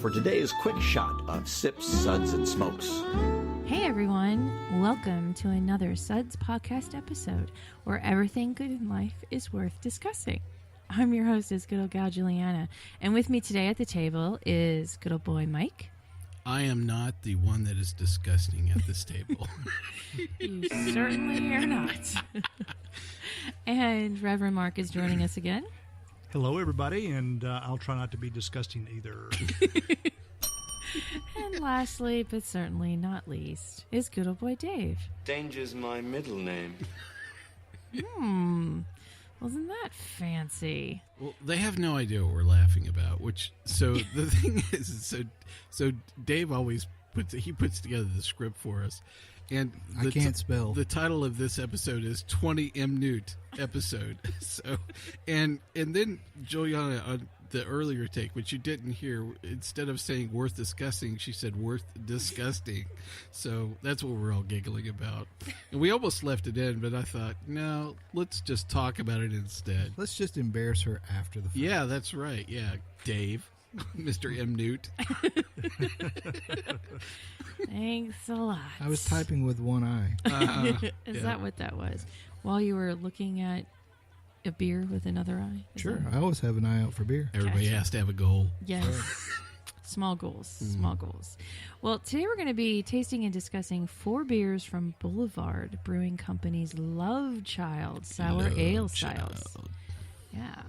for today's quick shot of Sips, Suds, and Smokes. Hey everyone, welcome to another Suds podcast episode where everything good in life is worth discussing. I'm your hostess, good old gal Julieanna, and with me today at the table is good old boy Mike. I am not the one that is disgusting at this table. You certainly are not. And Reverend Mark is joining us again. Hello, everybody, and I'll try not to be disgusting either. And lastly, but certainly not least, is good old boy Dave. Danger's my middle name. Wasn't that fancy? Well, they have no idea what we're laughing about. So the thing is, so Dave always puts together the script for us, and I can't spell. The title of this episode is 20 M Newt episode. So, and then Juliana on the earlier take, which you didn't hear, instead of saying worth discussing, she said worth disgusting. So that's what we're all giggling about. And we almost left it in, but I thought, no, let's just talk about it instead. Let's just embarrass her after the fact. Yeah, that's right. Yeah, Dave, Mr. M. Newt. Thanks a lot. I was typing with one eye. Is that what that was? While you were looking at a beer with another eye? Sure, I always have an eye out for beer. Everybody has to have a goal. Yes. Small goals. Small goals. Well, today we're going to be tasting and discussing 4 beers from Boulevard Brewing Company's Love Child Sour Ale styles. Yeah.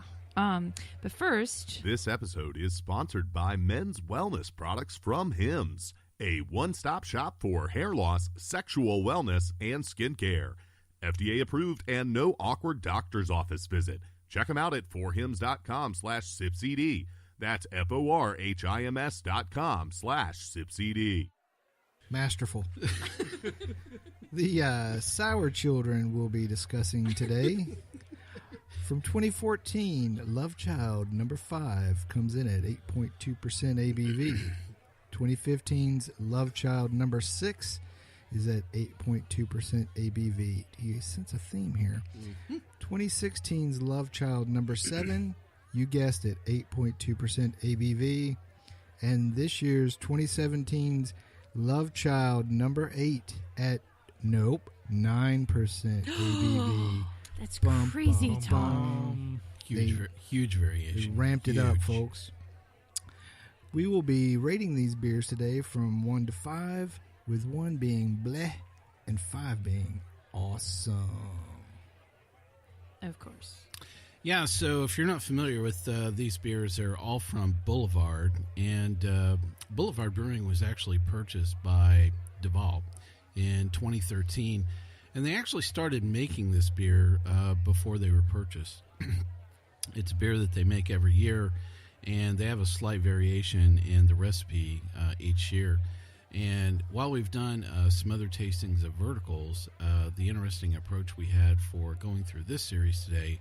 But first, this episode is sponsored by Men's Wellness Products from Hims, a one-stop shop for hair loss, sexual wellness, and skincare. FDA approved and no awkward doctor's office visit. Check them out at forhims.com/sipcd. That's forhims.com/sipcd. Masterful. The Sour Children we'll be discussing today. From 2014, Love Child number 5 comes in at 8.2% ABV. 2015's Love Child number 6 is at 8.2% ABV. Do you sense a theme here? 2016's Love Child number 7, you guessed it, 8.2% ABV. And this year's 2017's Love Child number 8 at, 9% ABV. That's crazy, Tom. Huge variation. They ramped it up, folks. We will be rating these beers today from 1 to 5, with 1 being bleh and 5 being awesome. Of course. Yeah, so if you're not familiar with these beers, they're all from Boulevard, and Boulevard Brewing was actually purchased by Duvel in 2013, and they actually started making this beer before they were purchased. It's a beer that they make every year, and they have a slight variation in the recipe each year. And while we've done some other tastings of verticals, the interesting approach we had for going through this series today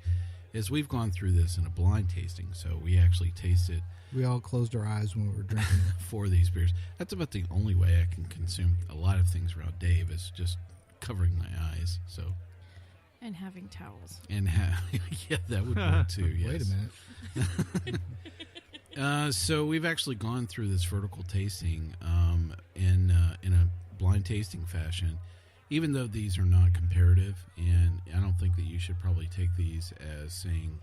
is we've gone through this in a blind tasting. So we actually tasted. We all closed our eyes when we were drinking it. For these beers. That's about the only way I can consume a lot of things around Dave is just covering my eyes. So. And having towels. And yeah, that would work too. Yes. Wait a minute. So we've actually gone through this vertical tasting in a blind tasting fashion, even though these are not comparative, and I don't think that you should probably take these as saying,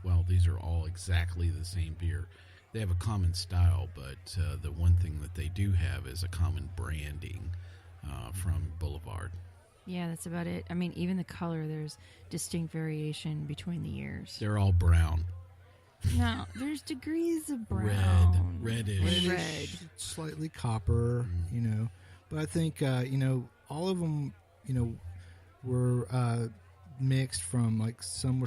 well, these are all exactly the same beer. They have a common style, but the one thing that they do have is a common branding from Boulevard. Yeah, that's about it. I mean, even the color, there's distinct variation between the years. They're all brown. No, there's degrees of brown. Reddish. Red. Slightly copper, But I think, all of them, were mixed from, like, some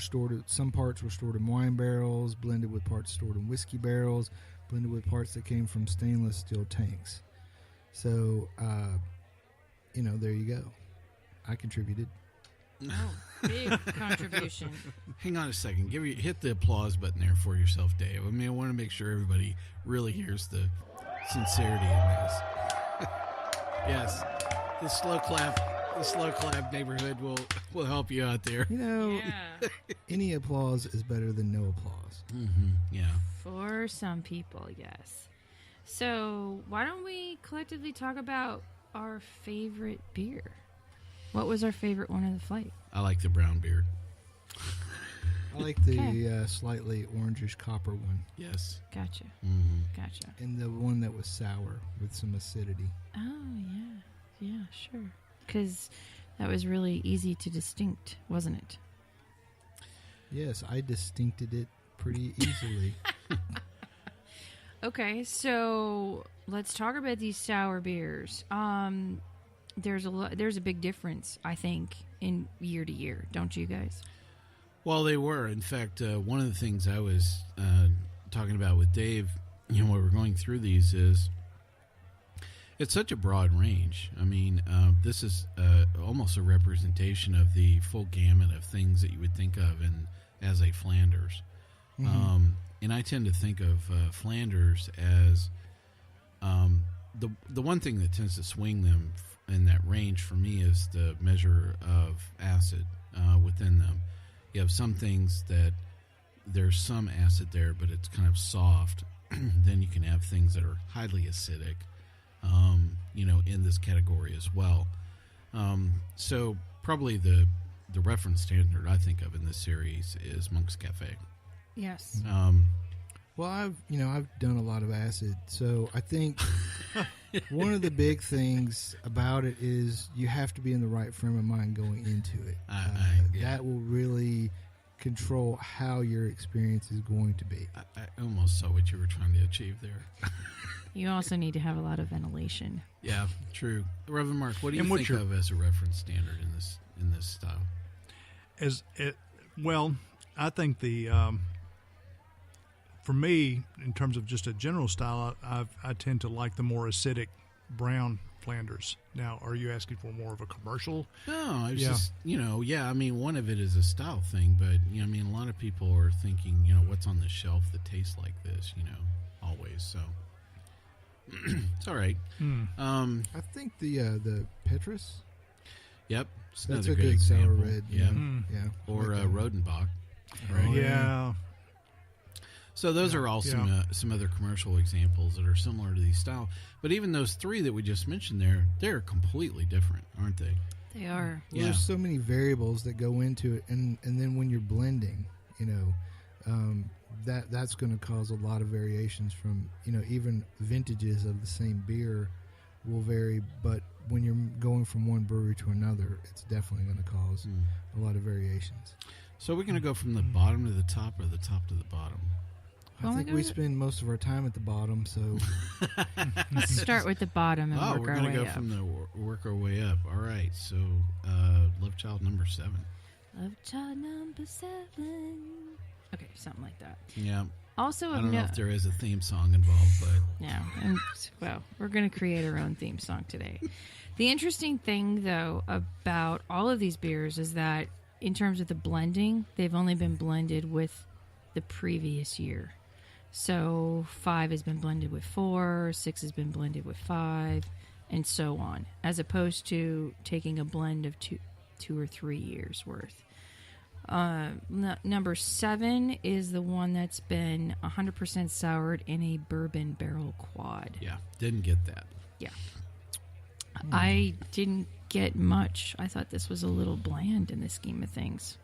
parts were stored in wine barrels, blended with parts stored in whiskey barrels, blended with parts that came from stainless steel tanks. So, there you go. I contributed. Oh, big contribution. Hang on a second. Hit the applause button there for yourself, Dave. I mean, I want to make sure everybody really hears the sincerity in this. Yes, the slow clap neighborhood will help you out there. Any applause is better than no applause. Mm-hmm. Yeah. For some people, yes. So why don't we collectively talk about our favorite beer? What was our favorite one of the flight? I like the brown beer. I like the slightly orangish copper one. Yes. Gotcha. Mm-hmm. Gotcha. And the one that was sour with some acidity. Oh, yeah. Yeah, sure. Because that was really easy to distinct, wasn't it? Yes, I distincted it pretty easily. Okay, so let's talk about these sour beers. There's a big difference, I think, in year to year, don't you guys? Well, they were. In fact, one of the things I was talking about with Dave, while we're going through these, is it's such a broad range. I mean, this is almost a representation of the full gamut of things that you would think of as a Flanders. Mm-hmm. And I tend to think of Flanders as the one thing that tends to swing them in that range for me is the measure of acid within them. You have some things that there's some acid there, but it's kind of soft. Then you can have things that are highly acidic, in this category as well. So probably the reference standard I think of in this series is Monk's Cafe. Yes. Well, I've done a lot of acid, so I think one of the big things about it is you have to be in the right frame of mind going into it. That will really control how your experience is going to be. I almost saw what you were trying to achieve there. You also need to have a lot of ventilation. Yeah, true. Reverend Mark, what do you think of as a reference standard in this style? I think for me, in terms of just a general style, I tend to like the more acidic brown Flanders. Now, are you asking for more of a commercial? No, I was just, I mean, one of it is a style thing, but, a lot of people are thinking, what's on the shelf that tastes like this, always, so. It's all right. I think the Petrus. Yep. That's another a good good example. sour red. Yeah. Yeah. Or like Rodenbach. Right? Yeah. So those are all some other commercial examples that are similar to these style. But even those three that we just mentioned they're completely different, aren't they? They are. Well, there's so many variables that go into it, and then when you're blending, that's going to cause a lot of variations from, even vintages of the same beer will vary, but when you're going from one brewery to another, it's definitely going to cause a lot of variations. So we're going to go from the bottom to the top or the top to the bottom? I think we spend most of our time at the bottom, so let's start with the bottom and work our way up. We're going to go from work our way up. All right, so Love Child number 7. Love Child number 7. Okay, something like that. Yeah. Also, I don't know if there is a theme song involved, but yeah. And we're going to create our own theme song today. The interesting thing, though, about all of these beers is that in terms of the blending, they've only been blended with the previous year. So 5 has been blended with 4, 6 has been blended with 5, and so on, as opposed to taking a blend of 2 or 3 years worth. Number 7 is the one that's been 100% soured in a bourbon barrel quad. Yeah, didn't get that. Yeah. I didn't get much. I thought this was a little bland in the scheme of things.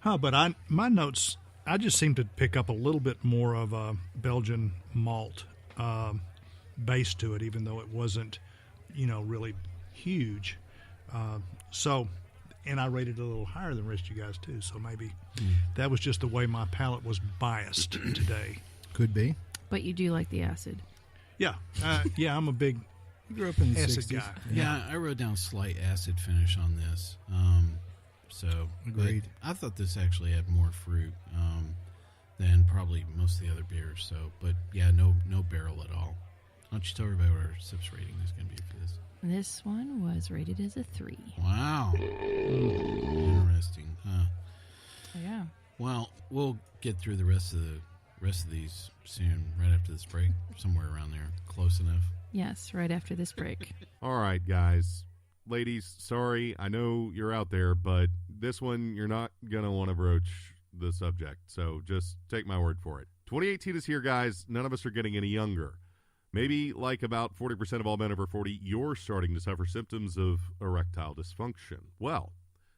But my notes, I just seem to pick up a little bit more of a Belgian malt base to it, even though it wasn't, really huge. And I rated it a little higher than the rest of you guys, too. So maybe that was just the way my palate was biased today. Could be. But you do like the acid. Yeah. I'm a big You grew up in the acid 60s. guy. Yeah, I wrote down slight acid finish on this. Agreed. I thought this actually had more fruit than probably most of the other beers. So, but yeah, no barrel at all. Why don't you tell everybody what our sips rating is going to be for this? This one was rated as a 3. Wow. Interesting, huh? Yeah. Well, we'll get through the rest of these soon, right after this break, somewhere around there, close enough. Yes, right after this break. All right, guys. Ladies, sorry, I know you're out there, but this one you're not going to want to broach the subject, so just take my word for it. 2018 is here, guys. None of us are getting any younger. Maybe like about 40% of all men over 40, you're starting to suffer symptoms of erectile dysfunction. Well,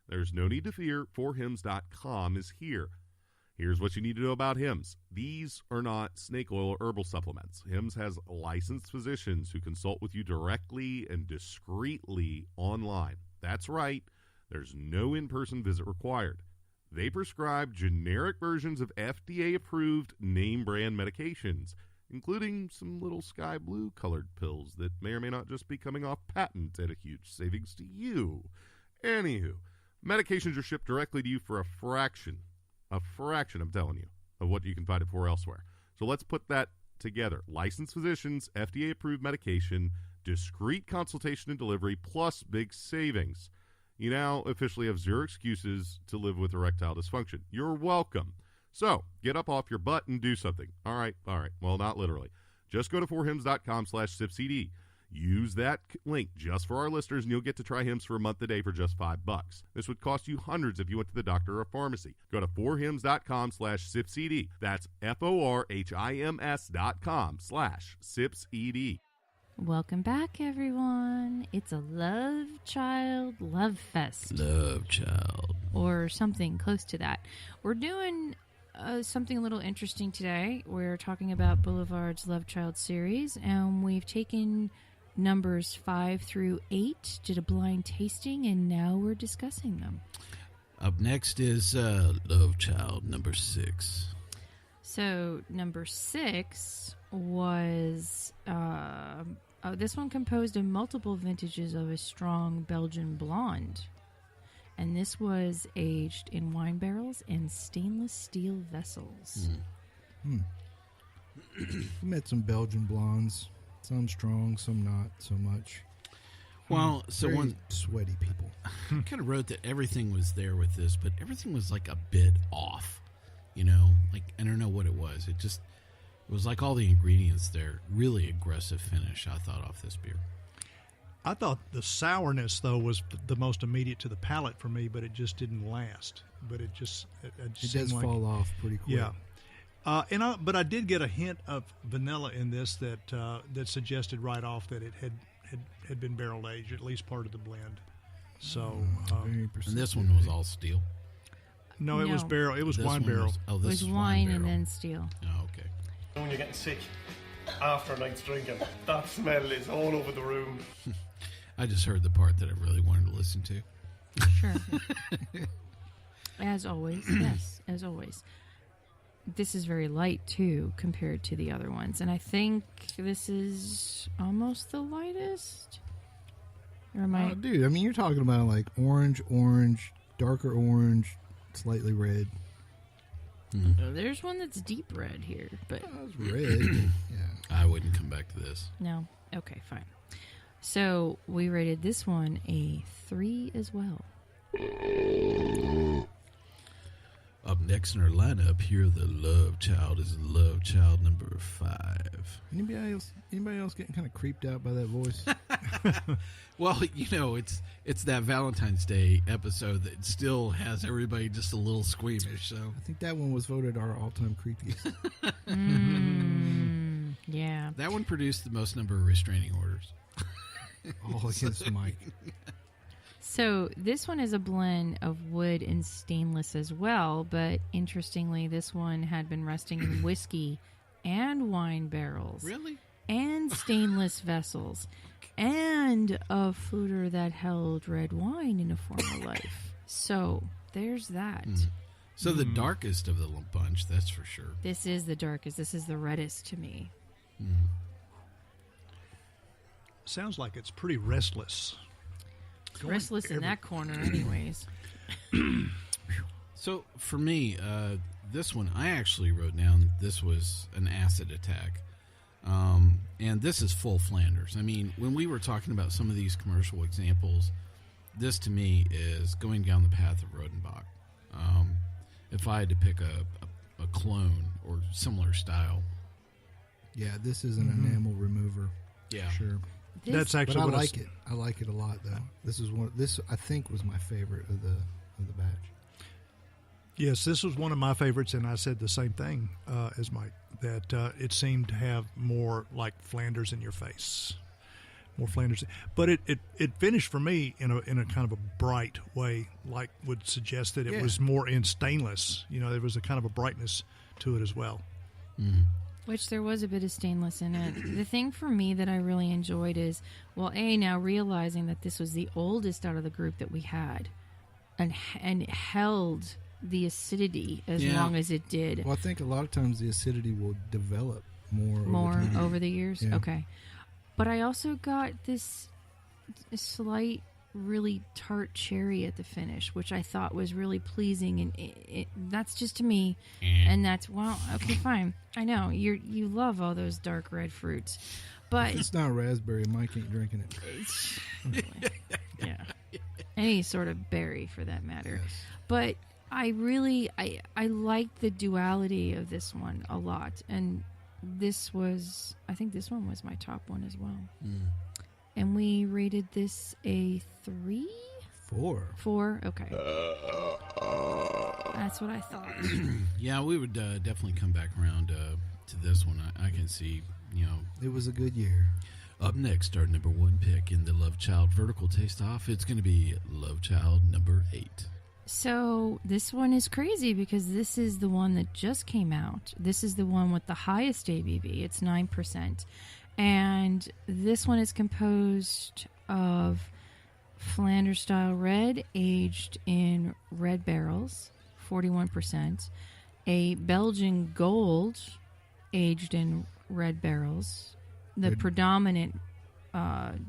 there's no need to fear. 4hims.com is here. Here's what you need to know about Hims. These are not snake oil or herbal supplements. Hims has licensed physicians who consult with you directly and discreetly online. That's right. There's no in-person visit required. They prescribe generic versions of FDA-approved name-brand medications, including some little sky blue colored pills that may or may not just be coming off patent at a huge savings to you. Anywho, medications are shipped directly to you for a fraction, I'm telling you, of what you can find it for elsewhere. So let's put that together. Licensed physicians, FDA-approved medication, discreet consultation and delivery, plus big savings. You now officially have zero excuses to live with erectile dysfunction. You're welcome. So, get up off your butt and do something. All right. Well, not literally. Just go to 4hims.com/SIPCD. Use that link just for our listeners, and you'll get to try Hims for a month a day for just $5. This would cost you hundreds if you went to the doctor or a pharmacy. Go to 4hims.com/SIPCD. That's FORHIMS.com/SIPCD. Welcome back, everyone. It's a Love Child Love Fest. Love Child. Or something close to that. We're doing something a little interesting today. We're talking about Boulevard's Love Child series, and we've taken numbers 5 through 8, did a blind tasting, and now we're discussing them. Up next is Love Child number 6. So number 6 was this one composed of multiple vintages of a strong Belgian blonde. And this was aged in wine barrels and stainless steel vessels. I met some Belgian blondes. Some strong, some not so much. Well, so Very one sweaty people. I kind of wrote that everything was there with this, but everything was like a bit off. You know, like I don't know what it was. It was like all the ingredients there. Really aggressive finish, I thought, off this beer. I thought the sourness, though, was the most immediate to the palate for me, but it just didn't last. But it just does fall off pretty quick. Yeah. But I did get a hint of vanilla in this that suggested right off that it had been barrel aged, at least part of the blend. So, And this one was all steel. no, it was No. barrel. It was This wine one barrel. It this was is wine and barrel. then steel. Oh, okay. When you're getting sick after a night's drinking, that smell is all over the room. I just heard the part that I really wanted to listen to. Sure. As always, yes, as always. This is very light, too, compared to the other ones. And I think this is almost the lightest. Or am I... Oh, dude, I mean, you're talking about like orange, darker orange, slightly red. Oh, there's one that's deep red here, but... That's red. Yeah. I wouldn't come back to this. No. Okay, fine. So we rated this one a 3 as well. Up next in our lineup, here the Love Child is Love Child number 5. Anybody else getting kind of creeped out by that voice? Well, you know, it's that Valentine's Day episode that still has everybody just a little squeamish. So I think that one was voted our all-time creepiest. Yeah. that one produced the most number of restraining orders. All against Mike. So this one is a blend of wood and stainless as well, but interestingly, this one had been resting in whiskey and wine barrels. Really? And stainless vessels. And a fruiter that held red wine in a former life. So there's that. So the darkest of the bunch, that's for sure. This is the darkest. This is the reddest to me. Sounds like it's pretty restless. Restless in that corner anyways. So for me, this one, I actually wrote down this was an acid attack. And this is full Flanders. I mean, when we were talking about some of these commercial examples, this to me is going down the path of Rodenbach. If I had to pick a clone or similar style. Yeah, this is an enamel remover. Yeah. Sure. That's But actually I what like it. I like it a lot, though. This is one. This I think was my favorite of the batch. Yes, this was one of my favorites, and I said the same thing as Mike. that it seemed to have more like Flanders in your face. More Flanders. But it finished for me in a kind of a bright way, like would suggest that it was more in stainless. There was a kind of a brightness to it as well. Which there was a bit of stainless in it. The thing for me that I really enjoyed is, now realizing that this was the oldest out of the group that we had and held the acidity as long as it did. Well, I think a lot of times the acidity will develop more over the years. Yeah. Okay. But I also got this slight, really tart cherry at the finish, which I thought was really pleasing, and that's just to me. And that's okay, fine. I know you love all those dark red fruits, but if it's not raspberry, Mike ain't drinking it. Yeah, any sort of berry for that matter. Yes. But I really I like the duality of this one a lot, and I think this one was my top one as well. And we rated this a 3? 4. Okay. That's what I thought. Yeah, we would definitely come back around to this one. I can see, it was a good year. Up next, our number 1 pick in the Love Child Vertical Taste Off, it's going to be Love Child number 8. So this one is crazy because this is the one that just came out. This is the one with the highest ABV. It's 9%. And this one is composed of Flanders style red aged in red barrels, 41%. A Belgian gold aged in red barrels. The predominant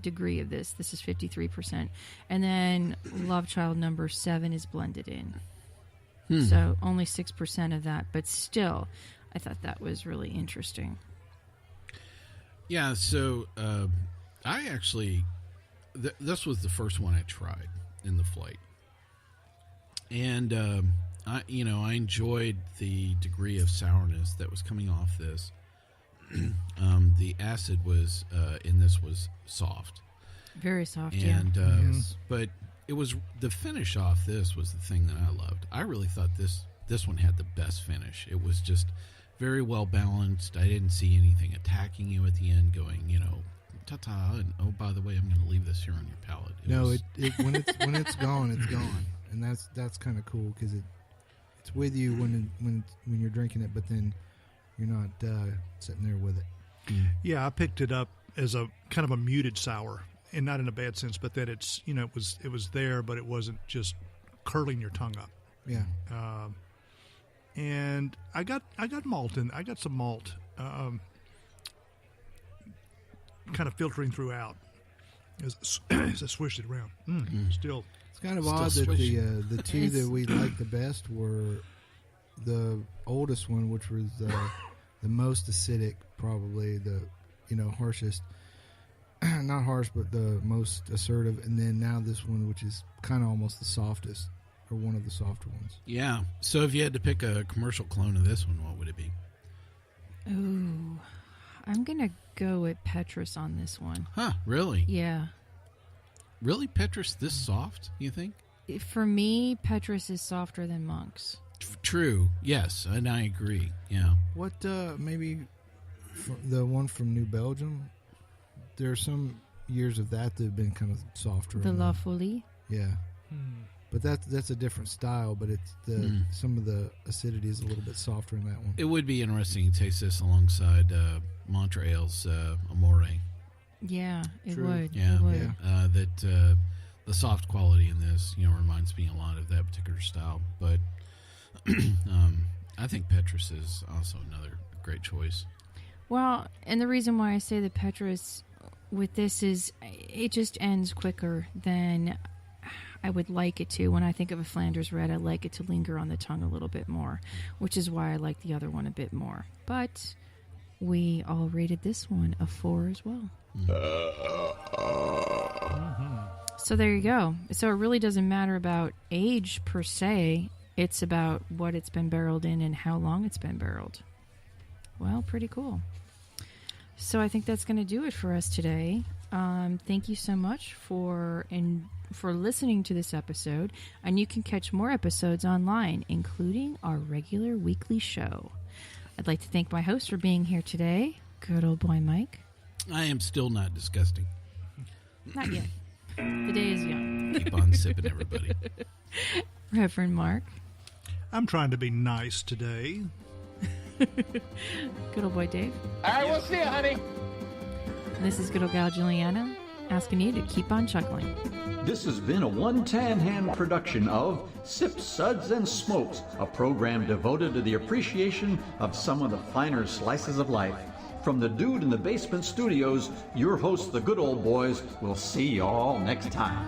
degree of this is 53%, and then Love Child number 7 is blended in, so only 6% of that, but still I thought that was really interesting. Yeah, so I actually this was the first one I tried in the flight, and I enjoyed the degree of sourness that was coming off this. The acid was in this was soft, very soft, and but it was the finish off this was the thing that I loved. I really thought this one had the best finish. It was just very well balanced. I didn't see anything attacking you at the end, going ta-ta, and oh, by the way, I'm going to leave this here on your palate. When it's gone, it's gone, and that's kind of cool because it's with you when you're drinking it, but then you're not sitting there with it. Yeah, I picked it up as a kind of a muted sour, and not in a bad sense, but that it's it was there, but it wasn't just curling your tongue up. Yeah. And I got malt in. I got some malt, kind of filtering throughout as I swished it around. Still, it's kind of odd that the two that we liked the best were the oldest one, which was the most acidic, probably the harshest, not harsh, but the most assertive, and then now this one, which is kind of almost the softest, or one of the softer ones. Yeah. So if you had to pick a commercial clone of this one, what would it be? Ooh, I'm gonna go with Petrus on this one. Huh? Really? Yeah. Really, Petrus this soft? You think? For me, Petrus is softer than Monk's. True. Yes, and I agree. Yeah. What maybe the one from New Belgium? There are some years of that have been kind of softer. The La Folie. Yeah. But that's a different style. But it's some of the acidity is a little bit softer in that one. It would be interesting to taste this alongside Montreal's Amore. Yeah, it True. would. Yeah. It would. Yeah. The soft quality in this, reminds me a lot of that particular style. But I think Petrus is also another great choice. Well, and the reason why I say the Petrus with this is it just ends quicker than I would like it to. When I think of a Flanders Red, I like it to linger on the tongue a little bit more, which is why I like the other one a bit more. But we all rated this one a 4 as well. So there you go. So it really doesn't matter about age per se. It's about what it's been barreled in and how long it's been barreled. Well, pretty cool. So I think that's going to do it for us today. Thank you so much for listening to this episode. And you can catch more episodes online, including our regular weekly show. I'd like to thank my host for being here today, good old boy Mike. I am still not disgusting. Not yet. The day is young. Keep on sipping, everybody. Reverend Mark. I'm trying to be nice today. Good old boy Dave. All right, we'll see you, honey. And this is good old gal Julieanna, asking you to keep on chuckling. This has been a one tan hand production of Sips, Suds, and Smokes, a program devoted to the appreciation of some of the finer slices of life. From the Dude in the Basement Studios, your hosts, the good old boys, will see you all next time.